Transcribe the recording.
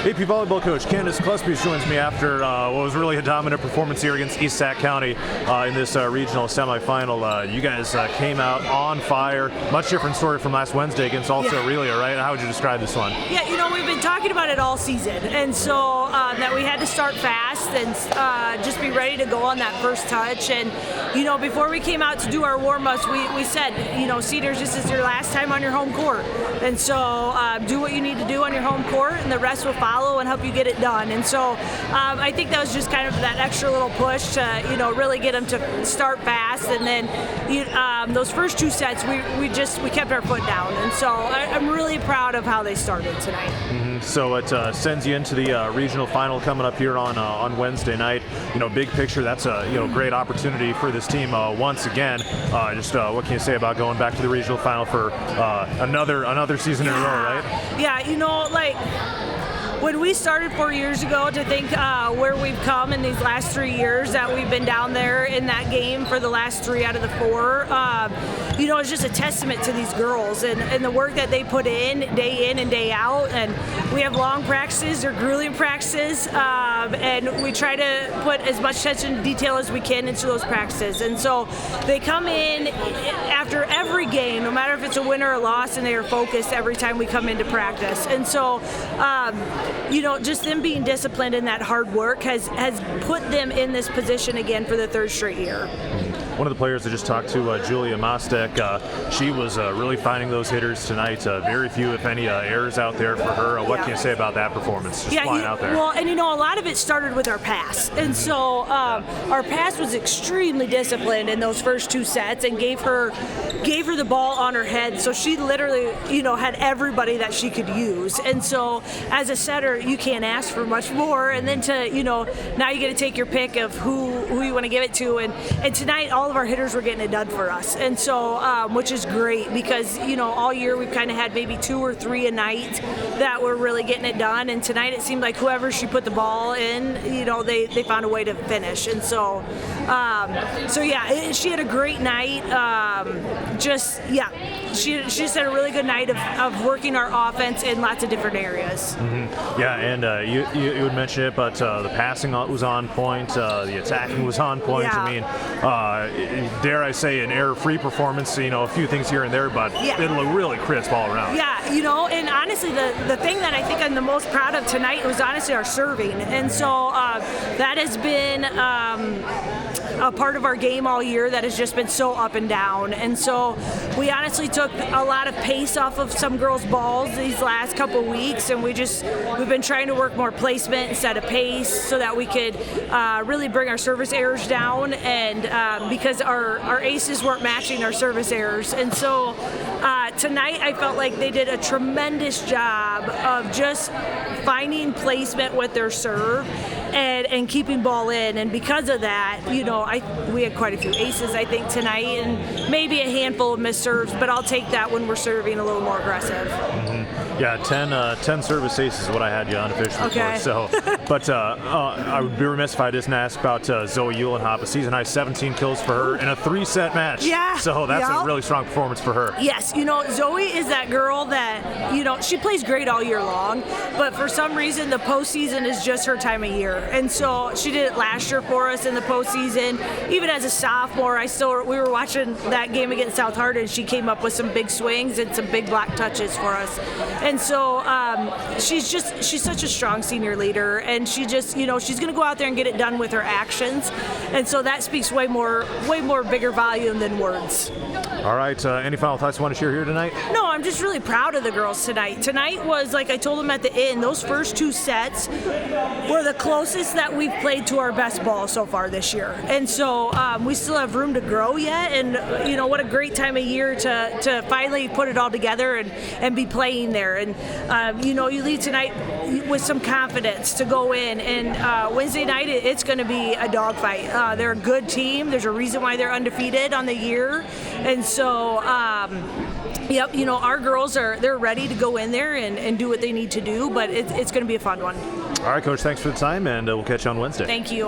AP volleyball coach Candace Kleespies joins me after what was really a dominant performance here against East Sac County in this regional semifinal. You guys came out on fire. Much different story from last Wednesday against Aurelia, right? How would you describe this one? Yeah, we've been talking about it all season, and so that we had to start fast and just be ready to go on that first touch. And before we came out to do our warm-ups, we said, Cedars, this is your last time on your home court, and so do what you need to do on your home court, and the rest will follow and help you get it done. And so I think that was just kind of that extra little push to really get them to start fast. And then those first two sets we kept our foot down, and so I'm really proud of how they started tonight. Mm-hmm. So it sends you into the regional final coming up here on Wednesday night. Big picture, that's a great opportunity for this team once again. What can you say about going back to the regional final for another season in a row, right? Yeah, when we started 4 years ago, to think where we've come in these last 3 years, that we've been down there in that game for the last 3 out of the 4, it's just a testament to these girls and the work that they put in and day out. And we have long practices or grueling practices, and we try to put as much attention to detail as we can into those practices. And so they come in after every game, no matter if it's a win or a loss, and they are focused every time we come into practice. And so just them being disciplined in that hard work has put them in this position again for the 3rd straight year. One of the players I just talked to, Julia Mostek, she was really finding those hitters tonight. Very few, if any, errors out there for her. What can you say about that performance? Just flying out there. Well, and a lot of it started with our pass. And so our pass was extremely disciplined in those first 2 sets and gave her the ball on her head. So she literally, had everybody that she could use. And so as a setter, you can't ask for much more. And then now you get to take your pick of who you want to give it to. And tonight, all of our hitters were getting it done for us, and so which is great because all year we've kind of had maybe 2 or 3 a night that were really getting it done, and tonight it seemed like whoever she put the ball in, they found a way to finish. And so she had a great night. She just had a really good night of working our offense in lots of different areas. Mm-hmm. Yeah, and you would mention it, but the passing was on point, the attacking was on point. Yeah. I mean, dare I say, an error-free performance. A few things here and there, but it looked really crisp all around. Yeah, and honestly, the thing that I think I'm the most proud of tonight was honestly our serving, and so that has been a part of our game all year that has just been so up and down. And so we honestly took a lot of pace off of some girls' balls these last couple weeks, and we've been trying to work more placement instead of pace so that we could really bring our service errors down, and because our aces weren't matching our service errors. And so tonight I felt like they did a tremendous job of just finding placement with their serve and keeping ball in. And because of that, we had quite a few aces, I think, tonight, and maybe a handful of missed serves, but I'll take that when we're serving a little more aggressive. Mm-hmm. Yeah, 10 service aces is what I had you unofficially okay. for. So, but I would be remiss if I didn't ask about Zoe Uhlenhop. A season high 17 kills for her in a 3-set match. Yeah. So that's a really strong performance for her. Yes, Zoe is that girl that, she plays great all year long, but for some reason the postseason is just her time of year. And so she did it last year for us in the postseason. Even as a sophomore, we were watching that game against South Hardin. She came up with some big swings and some big block touches for us. And so she's such a strong senior leader, and she just, she's going to go out there and get it done with her actions. And so that speaks way more bigger volume than words. All right. Any final thoughts you want to share here tonight? No, I'm just really proud of the girls tonight. Tonight was, like I told them at the end, those first 2 sets were the closest that we've played to our best ball so far this year. And so we still have room to grow yet. And, what a great time of year to finally put it all together and be playing there. And, you leave tonight with some confidence to go in. And Wednesday night, it's going to be a dogfight. They're a good team. There's a reason why they're undefeated on the year. And so, our girls they're ready to go in there and do what they need to do, but it's going to be a fun one. All right, Coach, thanks for the time, and we'll catch you on Wednesday. Thank you.